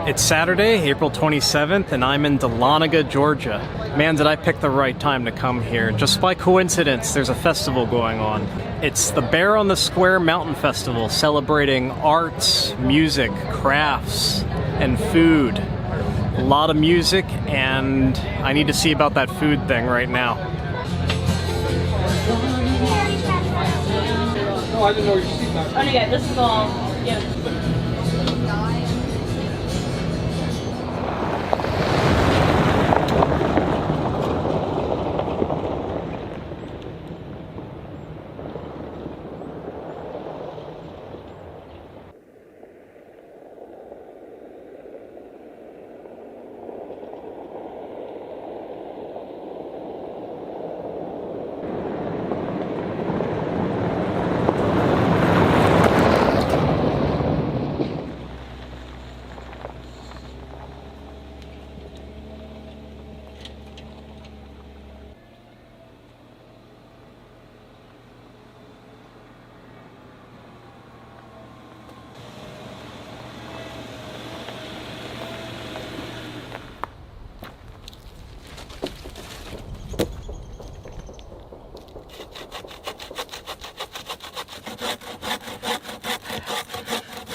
It's Saturday, April 27th, and I'm in Dahlonega, Georgia. Man, did I pick the right time to come here. Just by coincidence, there's a festival going on. It's the Bear on the Square Mountain Festival, celebrating arts, music, crafts, and food. A lot of music, and I need to see about that food thing right now. Oh, I didn't know you see that. Oh, yeah, this is all, yeah.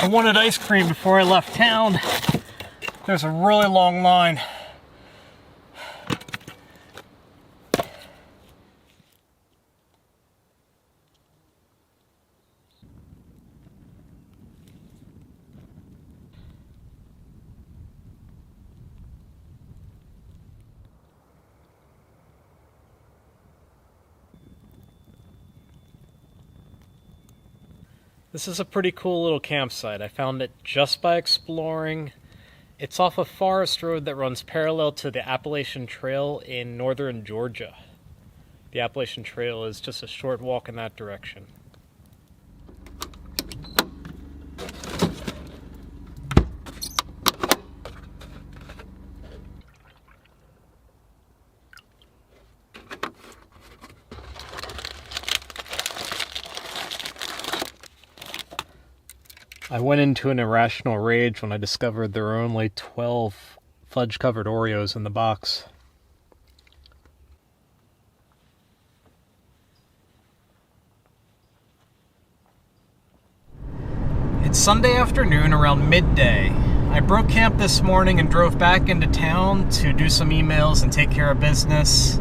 I wanted ice cream before I left town. There's a really long line. This is a pretty cool little campsite. I found it just by exploring. It's off a forest road that runs parallel to the Appalachian Trail in northern Georgia. The Appalachian Trail is just a short walk in that direction. I went into an irrational rage when I discovered there were only 12 fudge-covered Oreos in the box. It's Sunday afternoon around midday. I broke camp this morning and drove back into town to do some emails and take care of business.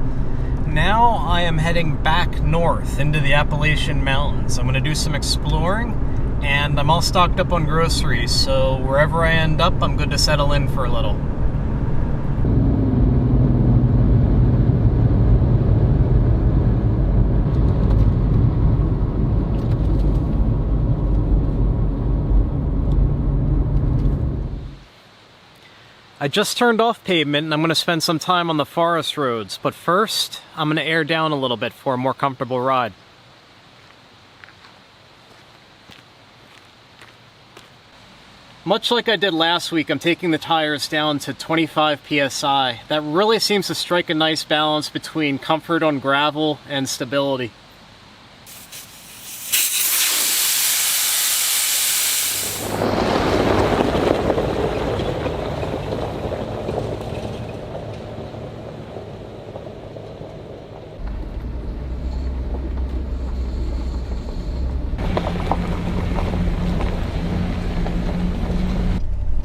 Now I am heading back north into the Appalachian Mountains. I'm going to do some exploring. And I'm all stocked up on groceries, so wherever I end up, I'm good to settle in for a little. I just turned off pavement and I'm going to spend some time on the forest roads, but first, I'm going to air down a little bit for a more comfortable ride. Much like I did last week, I'm taking the tires down to 25 psi. That really seems to strike a nice balance between comfort on gravel and stability.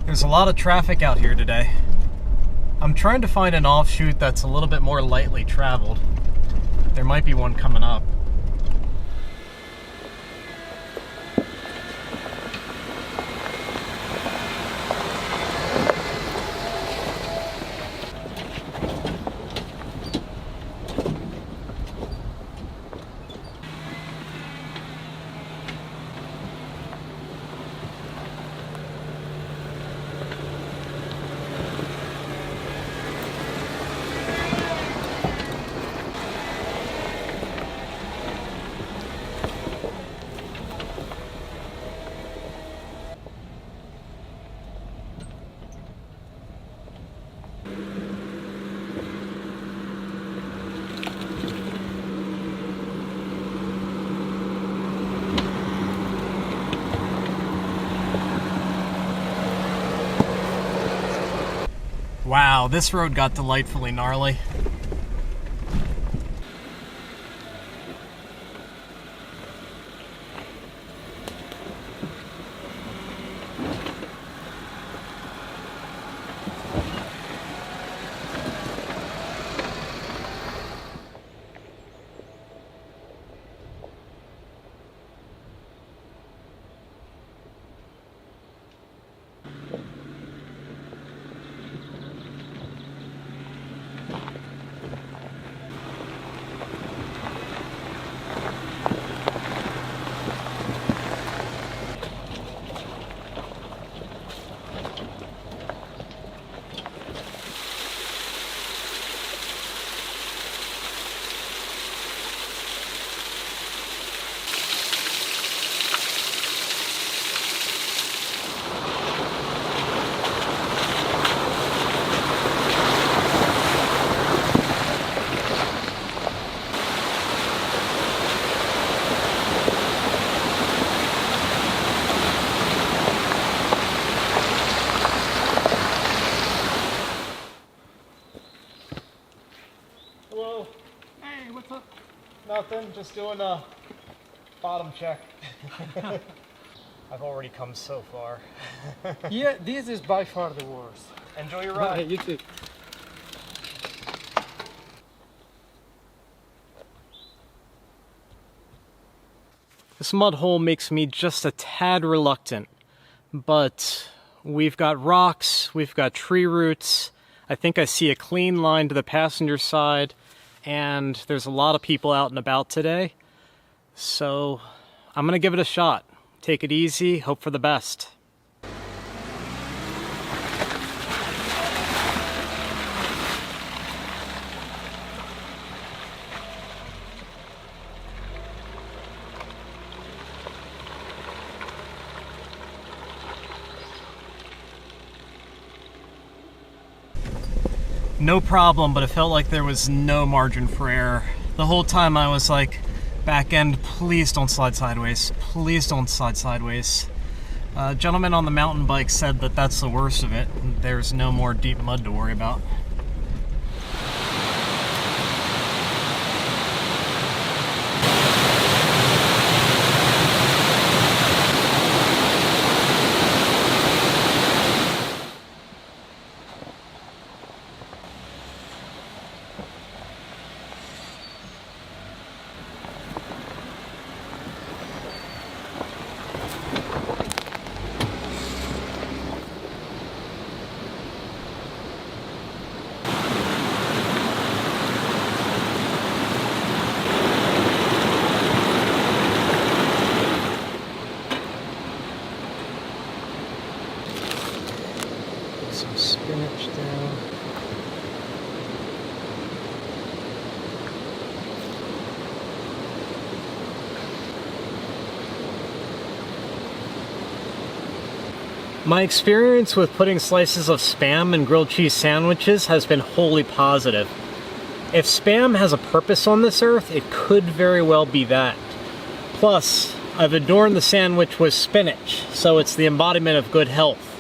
There's a lot of traffic out here today. I'm trying to find an offshoot that's a little bit more lightly traveled. There might be one coming up. Wow, this road got delightfully gnarly. Hello. Hey, what's up? Nothing, just doing a bottom check. I've already come so far. Yeah, this is by far the worst. Enjoy your ride. You too. This mud hole makes me just a tad reluctant, but we've got rocks, we've got tree roots. I think I see a clean line to the passenger side, and there's a lot of people out and about today. So I'm gonna give it a shot. Take it easy, hope for the best. No problem, but it felt like there was no margin for error. The whole time I was like, back end, please don't slide sideways. Please don't slide sideways. A gentleman on the mountain bike said that that's the worst of it. There's no more deep mud to worry about. Some spinach down. My experience with putting slices of Spam in grilled cheese sandwiches has been wholly positive. If Spam has a purpose on this earth, it could very well be that. Plus, I've adorned the sandwich with spinach, so it's the embodiment of good health.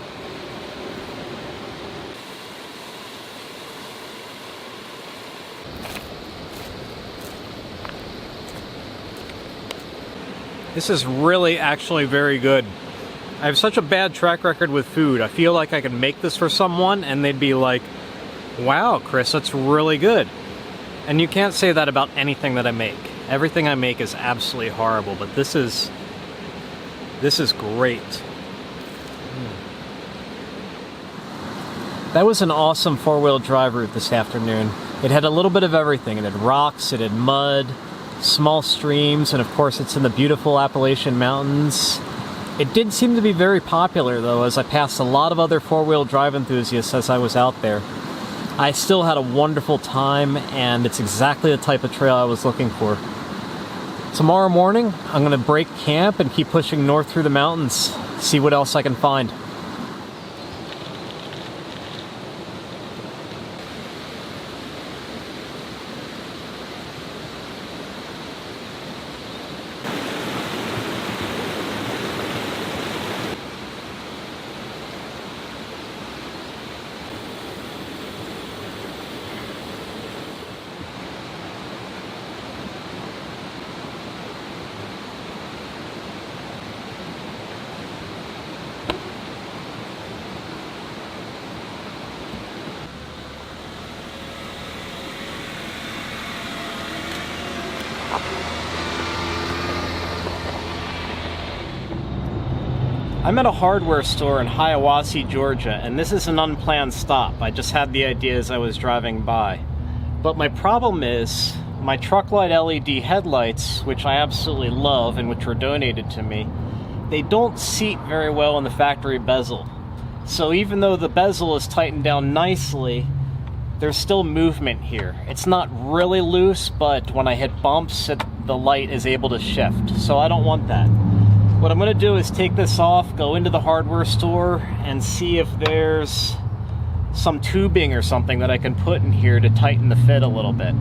This is really actually very good. I have such a bad track record with food. I feel like I could make this for someone and they'd be like, wow, Chris, that's really good. And you can't say that about anything that I make. Everything I make is absolutely horrible, but this is great. That was an awesome four-wheel drive route this afternoon. It had a little bit of everything. It had rocks, it had mud, small streams, and of course it's in the beautiful Appalachian Mountains. It did seem to be very popular though, as I passed a lot of other four-wheel drive enthusiasts as I was out there. I still had a wonderful time, and it's exactly the type of trail I was looking for. Tomorrow morning, I'm going to break camp and keep pushing north through the mountains, see what else I can find. I'm at a hardware store in Hiawassee, Georgia, and this is an unplanned stop. I just had the idea as I was driving by. But my problem is, my truck light LED headlights, which I absolutely love and which were donated to me, they don't seat very well in the factory bezel. So even though the bezel is tightened down nicely, there's still movement here. It's not really loose, but when I hit bumps, the light is able to shift. So I don't want that. What I'm going to do is take this off, go into the hardware store, and see if there's some tubing or something that I can put in here to tighten the fit a little bit.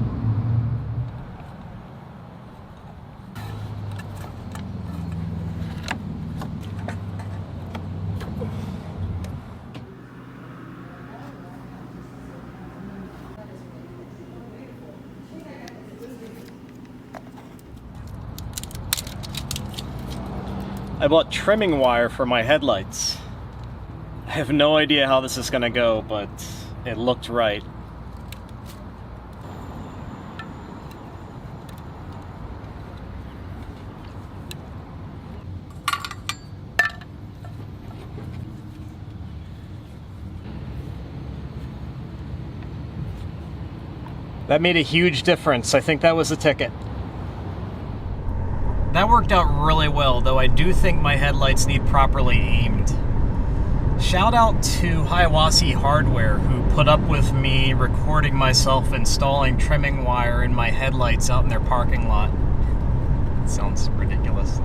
I bought trimming wire for my headlights. I have no idea how this is going to go, but it looked right. That made a huge difference. I think that was the ticket. That worked out really well, though I do think my headlights need properly aimed. Shout out to Hiawassee Hardware, who put up with me recording myself installing trimming wire in my headlights out in their parking lot. It sounds ridiculous.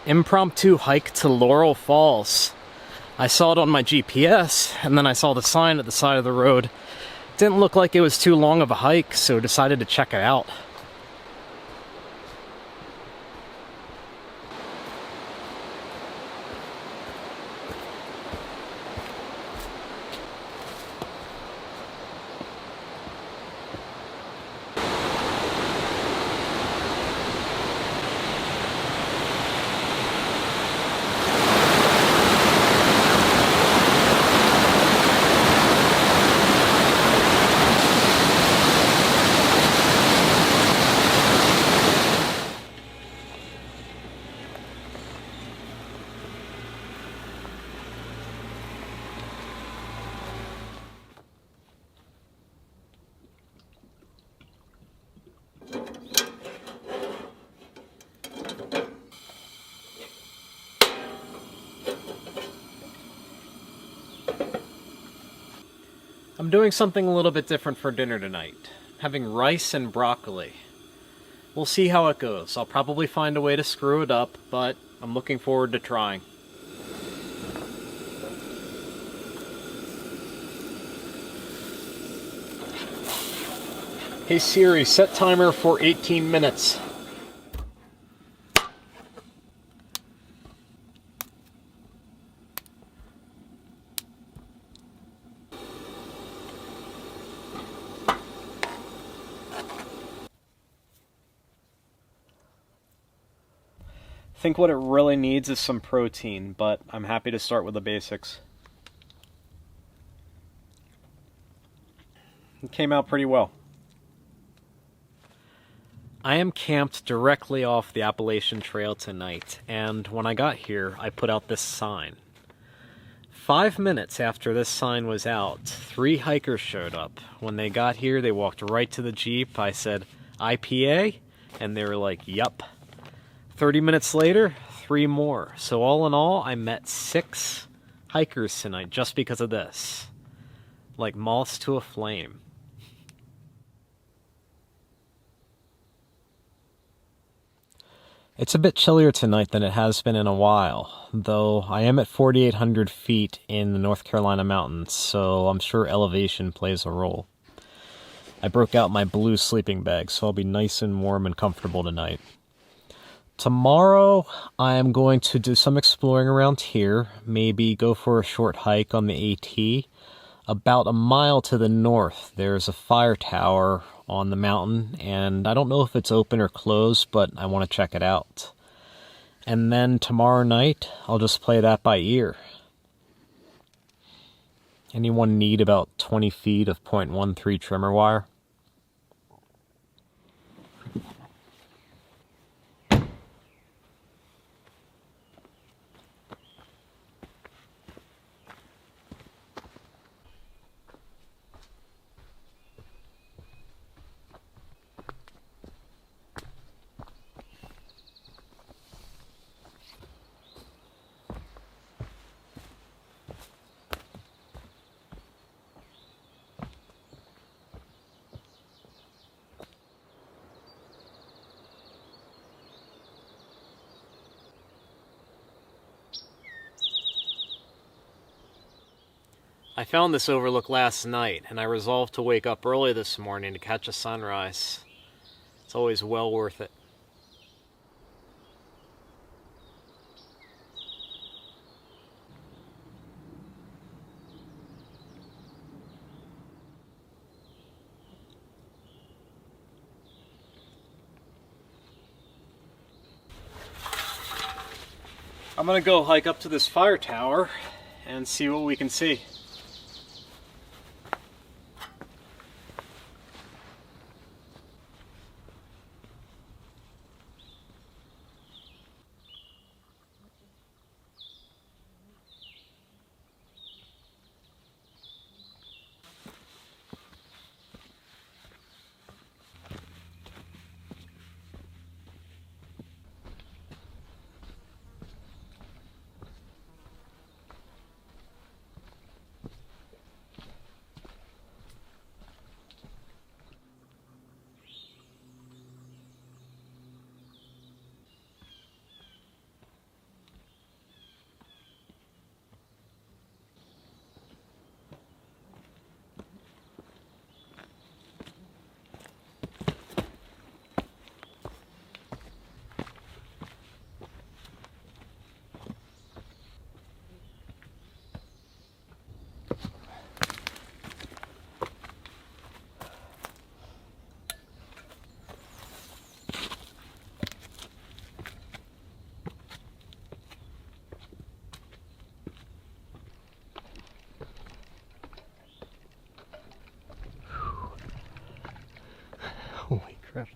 Impromptu hike to Laurel Falls. I saw it on my GPS, and then I saw the sign at the side of the road. Didn't look like it was too long of a hike, so decided to check it out. I'm doing something a little bit different for dinner tonight. Having rice and broccoli. We'll see how it goes. I'll probably find a way to screw it up, but I'm looking forward to trying. Hey Siri, set timer for 18 minutes. I think what it really needs is some protein, but I'm happy to start with the basics. It came out pretty well. I am camped directly off the Appalachian Trail tonight, and when I got here, I put out this sign. 5 minutes after this sign was out, 3 hikers showed up. When they got here, they walked right to the Jeep. I said, IPA? And they were like, yup. 30 minutes later, 3 more. So all in all, I met 6 hikers tonight just because of this. Like moths to a flame. It's a bit chillier tonight than it has been in a while, though I am at 4,800 feet in the North Carolina mountains, so I'm sure elevation plays a role. I broke out my blue sleeping bag, so I'll be nice and warm and comfortable tonight. Tomorrow, I am going to do some exploring around here, maybe go for a short hike on the AT. About a mile to the north, there's a fire tower on the mountain, and I don't know if it's open or closed, but I want to check it out. And then tomorrow night, I'll just play that by ear. Anyone need about 20 feet of .13 trimmer wire? I found this overlook last night, and I resolved to wake up early this morning to catch a sunrise. It's always well worth it. I'm gonna go hike up to this fire tower and see what we can see. Holy crap.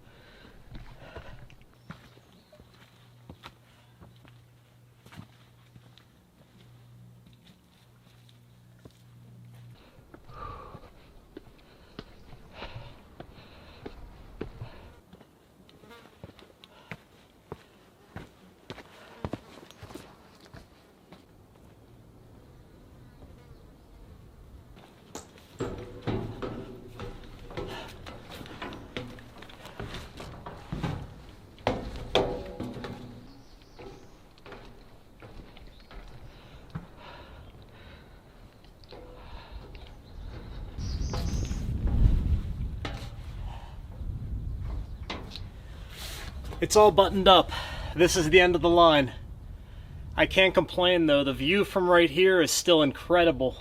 It's all buttoned up. This is the end of the line. I can't complain though, the view from right here is still incredible.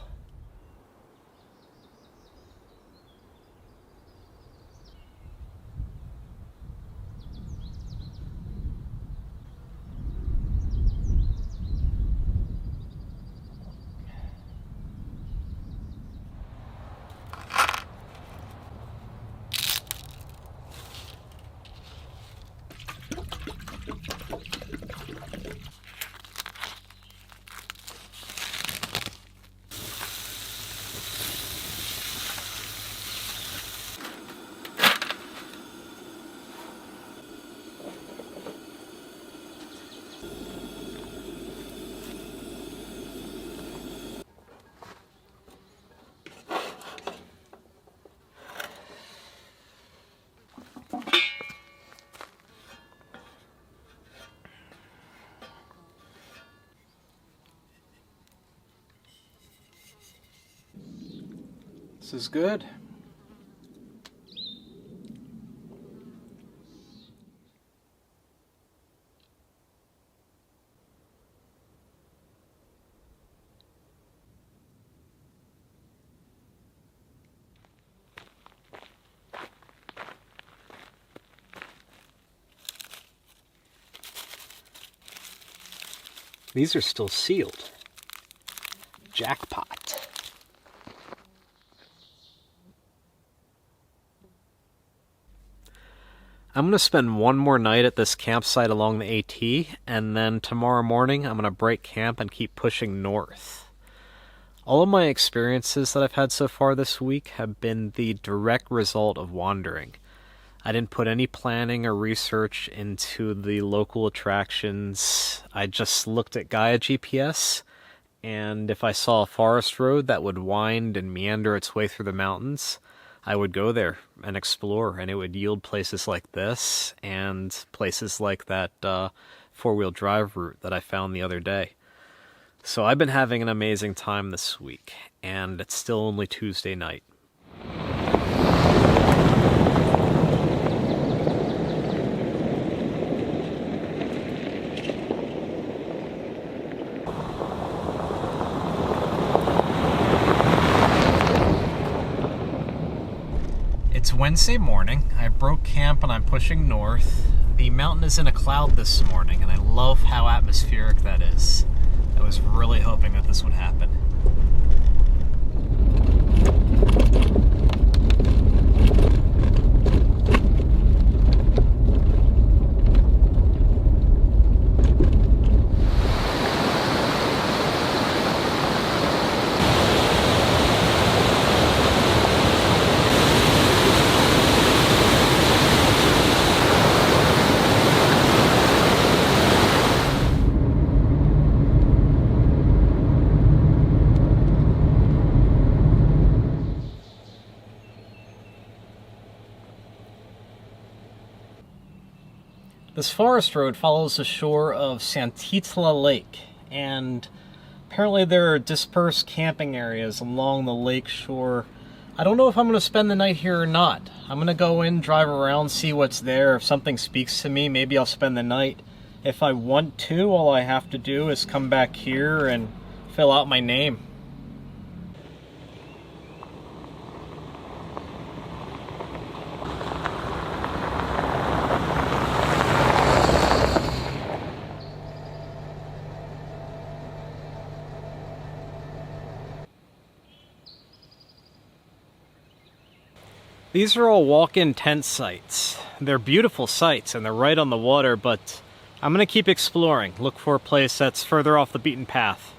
This is good. These are still sealed. Jackpot. I'm going to spend one more night at this campsite along the AT, and then tomorrow morning I'm going to break camp and keep pushing north. All of my experiences that I've had so far this week have been the direct result of wandering. I didn't put any planning or research into the local attractions. I just looked at Gaia GPS, and if I saw a forest road that would wind and meander its way through the mountains, I would go there and explore, and it would yield places like this and places like that four-wheel drive route that I found the other day. So I've been having an amazing time this week, and it's still only Tuesday night. It's Wednesday morning. I broke camp and I'm pushing north. The mountain is in a cloud this morning, and I love how atmospheric that is. I was really hoping that this would happen. This forest road follows the shore of Santitla Lake, and apparently there are dispersed camping areas along the lake shore. I don't know if I'm going to spend the night here or not. I'm going to go in, drive around, see what's there. If something speaks to me, maybe I'll spend the night. If I want to, all I have to do is come back here and fill out my name. These are all walk-in tent sites. They're beautiful sites and they're right on the water, but I'm going to keep exploring, look for a place that's further off the beaten path.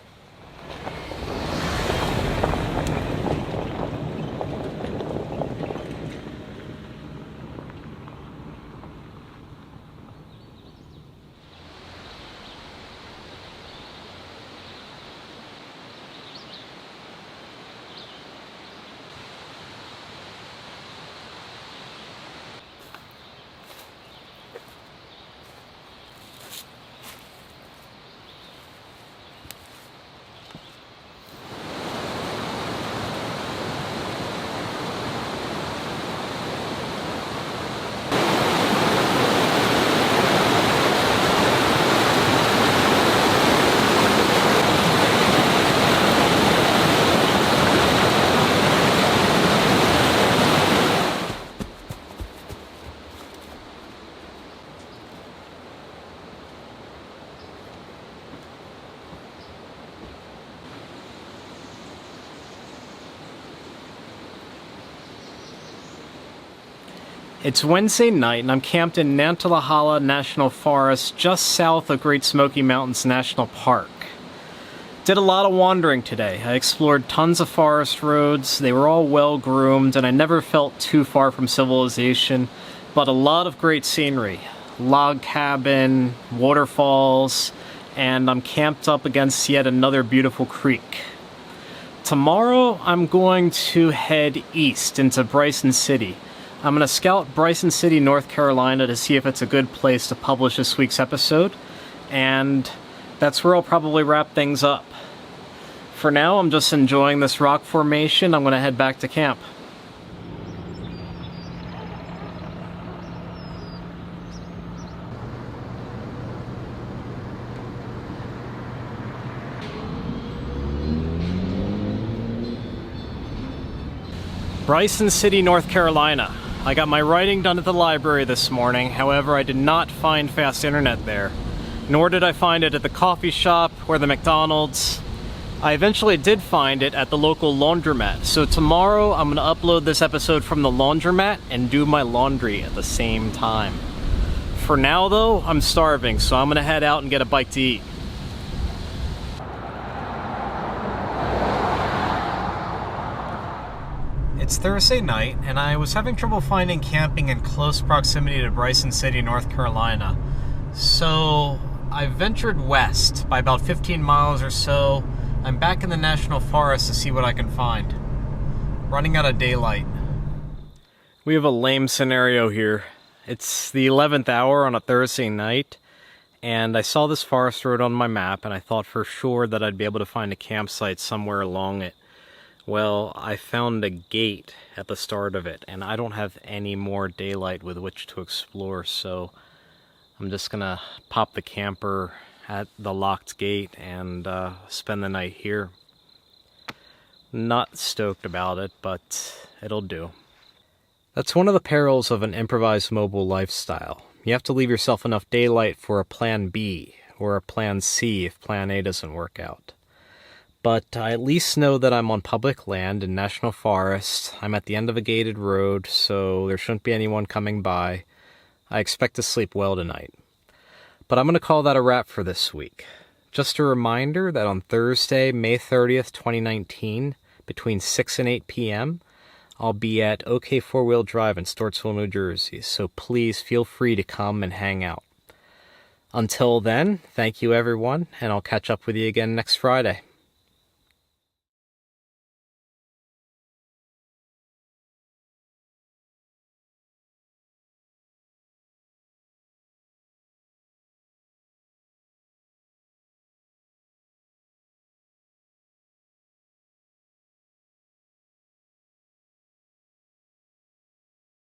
It's Wednesday night and I'm camped in Nantahala National Forest just south of Great Smoky Mountains National Park. Did a lot of wandering today. I explored tons of forest roads. They were all well groomed and I never felt too far from civilization, but a lot of great scenery. Log cabin, waterfalls, and I'm camped up against yet another beautiful creek. Tomorrow I'm going to head east into Bryson City. I'm going to scout Bryson City, North Carolina to see if it's a good place to publish this week's episode, and that's where I'll probably wrap things up. For now, I'm just enjoying this rock formation. I'm gonna head back to camp. Bryson City, North Carolina. I got my writing done at the library this morning, however I did not find fast internet there. Nor did I find it at the coffee shop or the McDonald's. I eventually did find it at the local laundromat, so tomorrow I'm going to upload this episode from the laundromat and do my laundry at the same time. For now though, I'm starving, so I'm going to head out and get a bite to eat. It's Thursday night, and I was having trouble finding camping in close proximity to Bryson City, North Carolina. So I ventured west by about 15 miles or so. I'm back in the National Forest to see what I can find. Running out of daylight. We have a lame scenario here. It's the 11th hour on a Thursday night, and I saw this forest road on my map, and I thought for sure that I'd be able to find a campsite somewhere along it. Well, I found a gate at the start of it, and I don't have any more daylight with which to explore, so I'm just gonna pop the camper at the locked gate and spend the night here. Not stoked about it, but it'll do. That's one of the perils of an improvised mobile lifestyle. You have to leave yourself enough daylight for a plan B, or a plan C if plan A doesn't work out. But I at least know that I'm on public land in National Forest. I'm at the end of a gated road, so there shouldn't be anyone coming by. I expect to sleep well tonight. But I'm going to call that a wrap for this week. Just a reminder that on Thursday, May 30th, 2019, between 6 and 8 p.m., I'll be at OK Four-Wheel Drive in Stortsville, New Jersey, so please feel free to come and hang out. Until then, thank you everyone, and I'll catch up with you again next Friday.